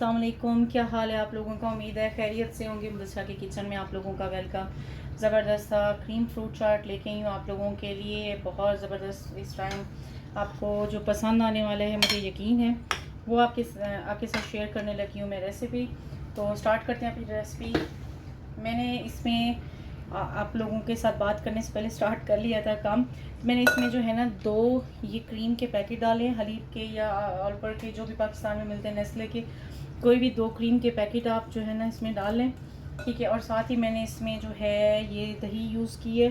अस्सलाम वालेकुम। क्या हाल है आप लोगों का? उम्मीद है खैरियत से होंगे। मुदस्सा के किचन में आप लोगों का वेलकम। ज़बरदस्त सा क्रीम फ्रूट चाट लेके आई हूँ आप लोगों के लिए। बहुत ज़बरदस्त, इस टाइम आपको जो पसंद आने वाला है मुझे यकीन है, वो आपके साथ शेयर करने लगी हूँ मैं रेसिपी। तो स्टार्ट करते हैं अपनी रेसिपी। मैंने इसमें आप लोगों के साथ बात करने से पहले स्टार्ट कर लिया था काम। मैंने इसमें जो है ना 2 ये क्रीम के पैकेट डाले हैं, हलीब के या ऑलपर के, जो भी पाकिस्तान में मिलते हैं, नेस्ले के। कोई भी 2 क्रीम के पैकेट आप जो है ना इसमें डाल लें, ठीक है। और साथ ही मैंने इसमें जो है ये दही यूज़ की है।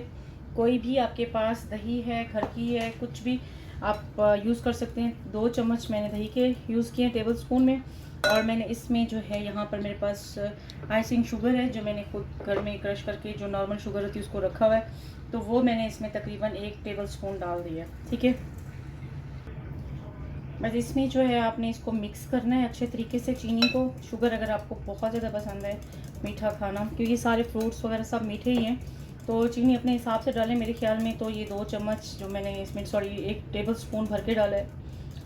कोई भी आपके पास दही है, घर की है, कुछ भी आप यूज़ कर सकते हैं। 2 चम्मच मैंने दही के यूज़ किए हैं टेबल स्पून में। और मैंने इसमें जो है यहाँ पर मेरे पास आइसिंग शुगर है, जो मैंने खुद घर में क्रश करके जो नॉर्मल शुगर होती है उसको रखा हुआ है, तो वो मैंने इसमें तकरीबन 1 टेबल स्पून डाल दिया, ठीक है। बस इसमें जो है आपने इसको मिक्स करना है अच्छे तरीके से। चीनी को, शुगर अगर आपको बहुत ज़्यादा पसंद है मीठा खाना, क्योंकि सारे फ्रूट्स वगैरह सब मीठे ही हैं, तो चीनी अपने हिसाब से डालें। मेरे ख्याल में तो ये 2 चम्मच जो मैंने इसमें 1 टेबल स्पून भर के डाला है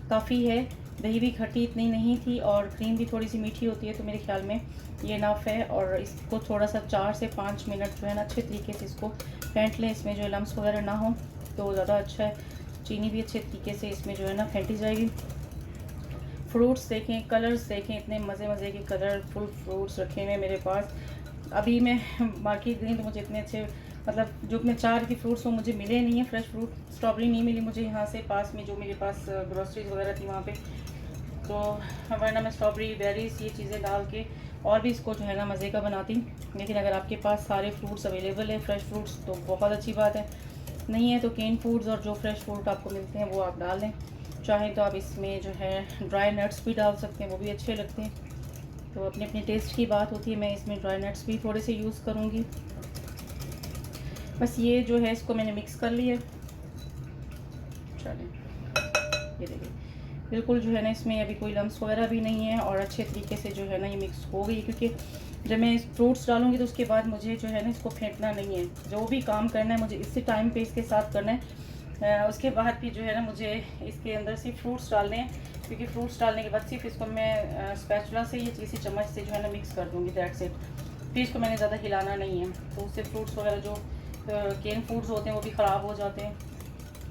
काफ़ी है। दही भी खट्टी इतनी नहीं थी और क्रीम भी थोड़ी सी मीठी होती है, तो मेरे ख्याल में ये नफ़ है। और इसको थोड़ा सा 4 से 5 मिनट जो है ना अच्छे तरीके से इसको फेंट लें। इसमें जो लम्स वगैरह ना हो तो ज़्यादा अच्छा है। चीनी भी अच्छे तरीके से इसमें जो है ना फेंटी जाएगी। फ्रूट्स देखें, कलर्स देखें, इतने मज़े मज़े के कलरफुल फ्रूट्स रखे हुए मेरे पास। अभी मैं मार्केट गई तो मुझे इतने अच्छे, मतलब जो मैं चाह रही थी फ्रूट्स, वो मुझे मिले नहीं है। फ्रेश फ्रूट स्ट्रॉबेरी नहीं मिली मुझे यहाँ से पास में, जो मेरे पास ग्रोसरीज वगैरह थी वहाँ पे। तो वरना मैं स्ट्रॉबेरी, बेरीज, ये चीज़ें डाल के और भी इसको जो है ना मज़े का बनाती। लेकिन अगर आपके पास सारे फ्रूट्स अवेलेबल है, फ्रेश फ्रूट्स, तो बहुत अच्छी बात है। नहीं है तो केन फूड्स और जो फ्रेश फ्रूट आपको मिलते हैं वो आप डाल दें। चाहे तो आप इसमें जो है ड्राई नट्स भी डाल सकते हैं, वो भी अच्छे लगते हैं। तो अपने अपने टेस्ट की बात होती है। मैं इसमें ड्राई नट्स भी थोड़े से यूज़ करूँगी। बस ये जो है इसको मैंने मिक्स कर लिया। चलें, ये देखिए बिल्कुल जो है ना इसमें अभी कोई लम्स वगैरह भी नहीं है और अच्छे तरीके से जो है ना ये मिक्स हो गई। क्योंकि जब मैं फ्रूट्स डालूंगी तो उसके बाद मुझे जो है ना इसको फेंटना नहीं है। जो भी काम करना है मुझे इसी टाइम पे इसके साथ करना है। उसके बाद भी जो है ना मुझे इसके अंदर सिर्फ फ्रूट्स डालने हैं, क्योंकि फ्रूट्स डालने के बाद सिर्फ इसको मैं स्पैचुला से या किसी चम्मच से जो है ना मिक्स कर दूँगी, दैट्स इट। फिर इसको मैंने ज़्यादा हिलाना नहीं है, तो उससे फ्रूट्स वगैरह जो केन फूड्स होते हैं वो भी ख़राब हो जाते हैं।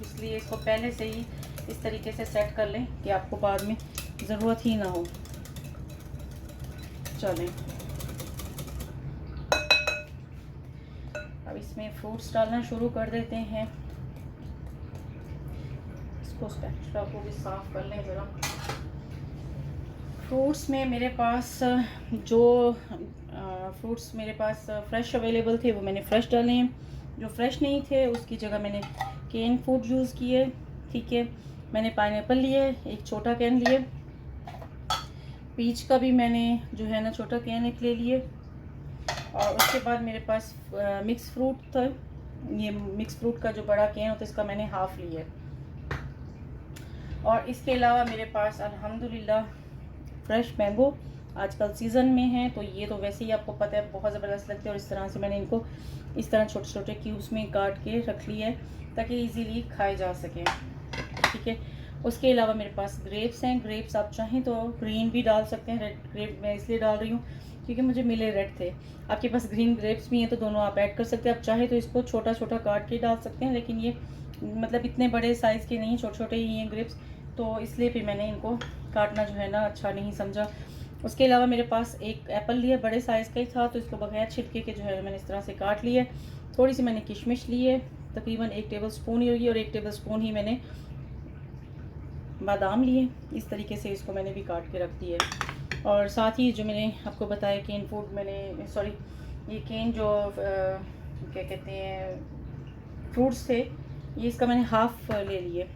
इसलिए इसको पहले से ही इस तरीके से सेट कर लें कि आपको बाद में ज़रूरत ही ना हो। चलें, अब इसमें फ्रूट्स डालना शुरू कर देते हैं। इसको स्पैचुला को भी साफ़ कर लें ज़रा। फ्रूट्स में मेरे पास जो फ्रूट्स मेरे पास फ्रेश अवेलेबल थे वो मैंने फ्रेश डाले हैं। जो फ्रेश नहीं थे उसकी जगह मैंने केन फूड यूज़ किए, ठीक है। मैंने पाइनएप्पल लिए, एक छोटा कैन लिए। पीच का भी मैंने जो है ना छोटा कैन एक ले लिए। और उसके बाद मेरे पास मिक्स फ्रूट था। ये मिक्स फ्रूट का जो बड़ा कैन होता है इसका मैंने हाफ़ लिया। और इसके अलावा मेरे पास अल्हम्दुलिल्लाह फ्रेश मैंगो आजकल सीज़न में है, तो ये तो वैसे ही आपको पता है बहुत ज़बरदस्त लगते हैं। और इस तरह से मैंने इनको इस तरह छोटे छोटे क्यूब्स में काट के रख लिया है ताकि इजीली खाए जा सकें, ठीक है। उसके अलावा मेरे पास ग्रेप्स हैं। ग्रेप्स आप चाहें तो ग्रीन भी डाल सकते हैं। रेड ग्रेप मैं इसलिए डाल रही हूँ क्योंकि मुझे मिले रेड थे। आपके पास ग्रीन ग्रेप्स भी हैं तो दोनों आप ऐड कर सकते हैं। आप चाहे तो इसको छोटा छोटा काट के डाल सकते हैं, लेकिन ये मतलब इतने बड़े साइज़ के नहीं, छोटे छोटे ही हैं ग्रेप्स, तो इसलिए भी मैंने इनको काटना जो है ना अच्छा नहीं समझा। उसके अलावा मेरे पास एक एप्पल लिया, बड़े साइज़ का ही था, तो इसको बगैर छिलके के जो है मैंने इस तरह से काट लिया। थोड़ी सी मैंने किशमिश ली है, तकरीबन 1 टेबल स्पून ही होगी, और 1 टेबल स्पून ही मैंने बादाम लिए। इस तरीके से इसको मैंने भी काट के रख दिया है। और साथ ही जो मैंने आपको बताया केन फूड मैंने, सॉरी, ये केन जो क्या कहते हैं फ्रूट्स थे, ये इसका मैंने हाफ़ ले लिए।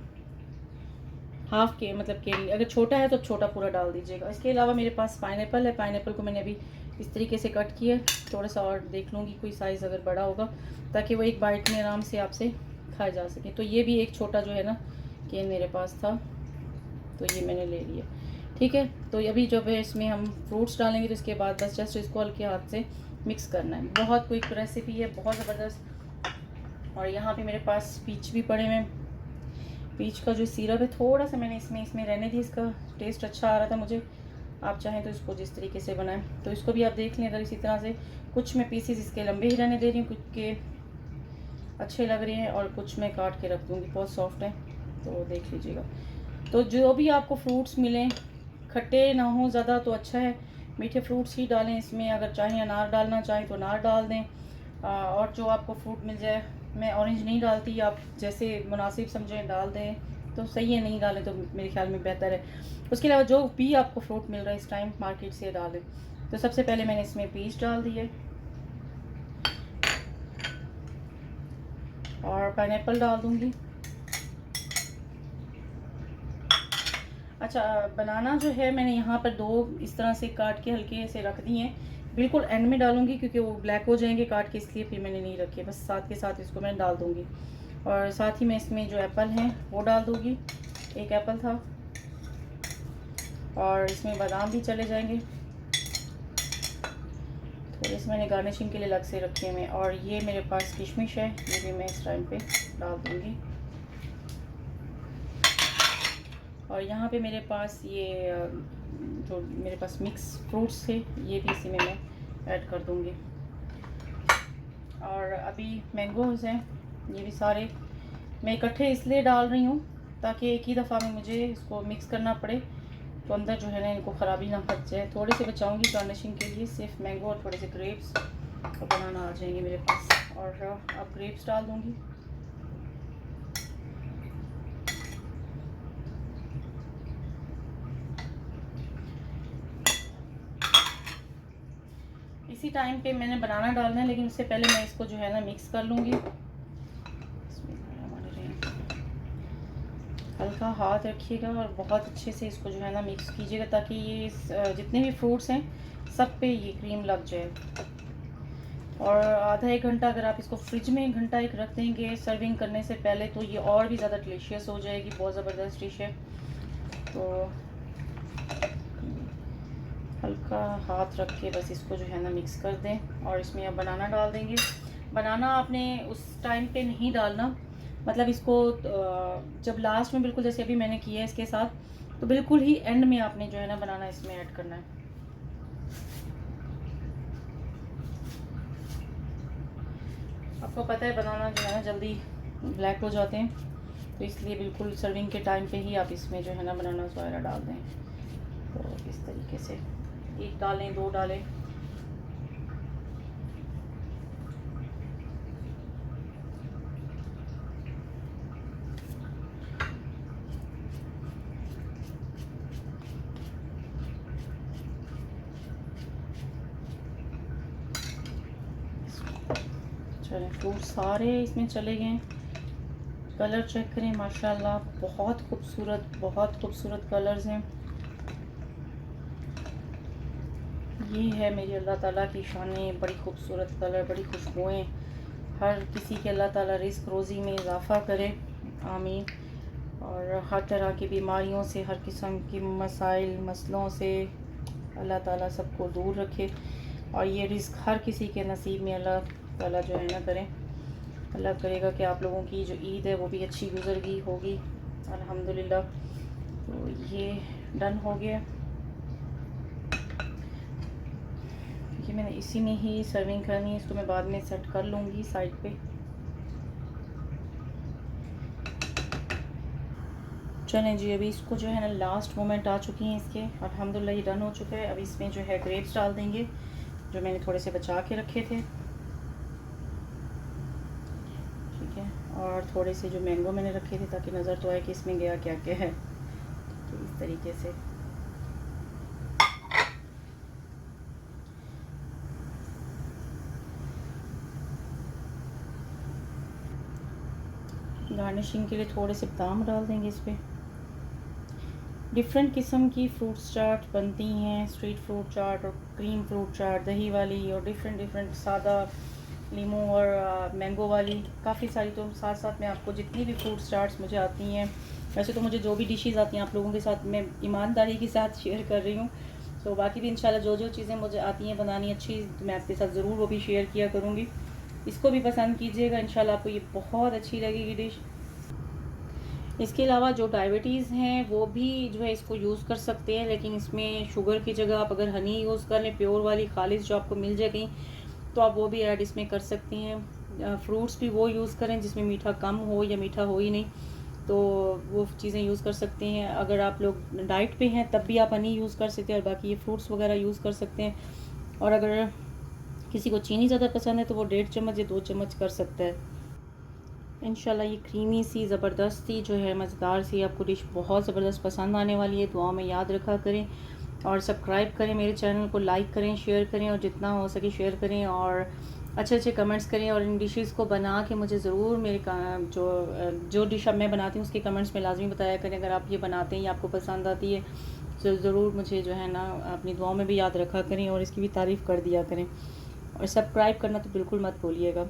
हाफ़ के मतलब के लिए, अगर छोटा है तो छोटा पूरा डाल दीजिएगा। इसके अलावा मेरे पास पाइनएप्पल है। पाइनएप्पल को मैंने अभी इस तरीके से कट किया। थोड़ा सा और देख लूँगी कोई साइज़ अगर बड़ा होगा, ताकि वो एक बाइट में आराम से आपसे खाया जा सके। तो ये भी एक छोटा जो है ना केन मेरे पास था, तो ये मैंने ले लिया, ठीक है। तो अभी जब है इसमें हम फ्रूट्स डालेंगे तो इसके बाद बस जस्ट इसको हल्के हाथ से मिक्स करना है। बहुत क्विक रेसिपी है, बहुत ज़बरदस्त। और यहाँ पे मेरे पास पीच भी पड़े हुए। पीच का जो सिरप है थोड़ा सा मैंने इसमें रहने दी, इसका टेस्ट अच्छा आ रहा था मुझे, आप चाहें तो इसको जिस तरीके से बनाएं। तो इसको भी आप देख लें अगर इसी तरह से। कुछ मैं पीसेस इसके लंबे ही रहने दे रही हूँ, कुछ के अच्छे लग रहे हैं और कुछ मैं काट के रख दूँगी, बहुत सॉफ्ट है, तो देख लीजिएगा। तो जो भी आपको फ्रूट्स मिलें, खट्टे ना हो ज़्यादा तो अच्छा है, मीठे फ्रूट्स ही डालें इसमें। अगर चाहें अनार डालना चाहें तो अनार डाल दें, और जो आपको फ्रूट मिल जाए, मैं ऑरेंज नहीं डालती, आप जैसे मुनासिब समझें डाल दें तो सही है, नहीं डालें तो मेरे ख्याल में बेहतर है। उसके अलावा जो भी आपको फ्रूट मिल रहा है इस टाइम मार्केट से डालें। तो सबसे पहले मैंने इसमें पीच डाल दिए और पाइनएप्पल डाल दूँगी। अच्छा, बनाना जो है मैंने यहाँ पर 2 इस तरह से काट के हल्के से रख दिए हैं, बिल्कुल एंड में डालूँगी क्योंकि वो ब्लैक हो जाएंगे काट के, इसलिए फिर मैंने नहीं रखे, बस साथ के साथ इसको मैं डाल दूँगी। और साथ ही मैं इसमें जो एप्पल हैं वो डाल दूँगी, 1 एप्पल था, और इसमें बादाम भी चले जाएंगे, थोड़े से मैंने गार्निशिंग के लिए अलग से रखे हुए। और ये मेरे पास किशमिश है, ये भी मैं इस टाइम पे डाल दूँगी। और यहाँ पे मेरे पास ये जो मेरे पास मिक्स फ्रूट्स थे, ये भी इसी में मैं ऐड कर दूँगी। और अभी मैंगोज़ हैं, ये भी सारे मैं इकट्ठे इसलिए डाल रही हूँ ताकि एक ही दफ़ा में मुझे इसको मिक्स करना पड़े, तो अंदर जो है ना इनको ख़राबी ना बच जाए। थोड़े से बचाऊँगी गार्निशिंग के लिए, सिर्फ मैंगो और थोड़े से ग्रेप्स और बनाना आ जाएंगे मेरे पास। और अब ग्रेप्स डाल दूँगी। इसी टाइम पे मैंने बनाना डालना है, लेकिन उससे पहले मैं इसको जो है ना मिक्स कर लूँगी। हल्का हाथ रखिएगा और बहुत अच्छे से इसको जो है ना मिक्स कीजिएगा, ताकि ये जितने भी फ्रूट्स हैं सब पे ये क्रीम लग जाए। और आधा 1 घंटा अगर आप इसको फ्रिज में 1 घंटा एक रख देंगे सर्विंग करने से पहले, तो ये और भी ज़्यादा डिलीशियस हो जाएगी, बहुत ज़बरदस्त डिश है। तो हल्का हाथ रख के बस इसको जो है ना मिक्स कर दें। और इसमें अब बनाना डाल देंगे। बनाना आपने उस टाइम पे नहीं डालना, मतलब इसको जब लास्ट में बिल्कुल जैसे अभी मैंने किया है इसके साथ, तो बिल्कुल ही एंड में आपने जो है ना बनाना इसमें ऐड करना है। आपको पता है बनाना जो है ना जल्दी ब्लैक हो जाते हैं, तो इसलिए बिल्कुल सर्विंग के टाइम पे ही आप इसमें जो है ना बनाना वगैरह डाल दें। तो इस तरीके से 1 डालें, 2 डालें। चलें, फ्रूट सारे इसमें चले गए। कलर चेक करें, माशाल्लाह बहुत खूबसूरत कलर्स हैं। ये है मेरी अल्लाह ताला की शानें, बड़ी खूबसूरत कलर, बड़ी खुशबुएँ। हर किसी के अल्लाह ताला रिस्क रोज़ी में इजाफ़ा करे, आमीन। और हर तरह की बीमारियों से, हर किस्म की मसाइल मसलों से अल्लाह ताला सबको दूर रखे। और ये रिस्क हर किसी के नसीब में अल्लाह ताला जो है ना करें। अल्लाह करेगा कि आप लोगों की जो ईद है वो भी अच्छी गुजर गई होगी, अल्हम्दुलिल्लाह। तो ये डन हो गया, क्योंकि मैंने इसी में ही सर्विंग करनी है, इसको मैं बाद में सेट कर लूँगी साइड पे। चलें जी, अभी इसको जो है ना लास्ट मोमेंट आ चुकी हैं इसके, अल्हम्दुलिल्लाह ये डन हो चुका है। अब इसमें जो है ग्रेप्स डाल देंगे, जो मैंने थोड़े से बचा के रखे थे, ठीक है। और थोड़े से जो मैंगो मैंने रखे थे, ताकि नज़र तो आए कि इसमें गया क्या क्या है। तो इस तरीके से गार्निशिंग के लिए थोड़े से बादाम डाल देंगे इस पर। डिफरेंट किस्म की फ्रूट चाट बनती हैं, स्ट्रीट फ्रूट चाट और क्रीम फ्रूट चाट, दही वाली, और डिफरेंट सादा लीमू और मैंगो वाली, काफ़ी सारी। तो साथ साथ मैं आपको जितनी भी फ्रूट चाट्स मुझे आती हैं, वैसे तो मुझे जो भी डिशेस आती हैं आप लोगों के साथ मैं ईमानदारी के साथ शेयर कर रही हूँ। तो बाकी भी इंशाल्लाह जो जो चीज़ें मुझे आती हैं बनानी अच्छी, तो मैं आपके साथ ज़रूर वो भी शेयर किया करूँगी। इसको भी पसंद कीजिएगा, इंशाल्लाह आपको ये बहुत अच्छी लगेगी डिश। इसके अलावा जो डायबिटीज़ हैं वो भी जो है इसको यूज़ कर सकते हैं, लेकिन इसमें शुगर की जगह आप अगर हनी यूज़ कर लें, प्योर वाली खालिस जो आपको मिल जाए कहीं, तो आप वो भी ऐड इसमें कर सकती हैं। फ्रूट्स भी वो यूज़ करें जिसमें मीठा कम हो या मीठा हो ही नहीं, तो वो चीज़ें यूज़ कर सकते हैं। अगर आप लोग डाइट पे हैं तब भी आप हनी यूज़ कर सकते हैं, और बाकी ये फ्रूट्स वगैरह यूज़ कर सकते हैं। और अगर किसी को चीनी ज़्यादा पसंद है तो वो 1.5 चम्मच या 2 चम्मच कर सकता है। इंशाल्लाह ये क्रीमी सी ज़बरदस्त सी जो है मज़ेदार सी आपको डिश बहुत ज़बरदस्त पसंद आने वाली है। दुआ में याद रखा करें और सब्सक्राइब करें मेरे चैनल को, लाइक करें, शेयर करें और जितना हो सके शेयर करें, और अच्छे अच्छे कमेंट्स करें। और इन डिशेस को बना के मुझे ज़रूर मेरे जो डिश अब मैं बनाती हूँ उसके कमेंट्स में लाजमी बताया करें। अगर आप ये बनाते हैं या आपको पसंद आती है तो ज़रूर मुझे जो है ना अपनी दुआओं में भी याद रखा करें और इसकी भी तारीफ़ कर दिया करें, और सब्सक्राइब करना तो बिल्कुल मत भूलिएगा।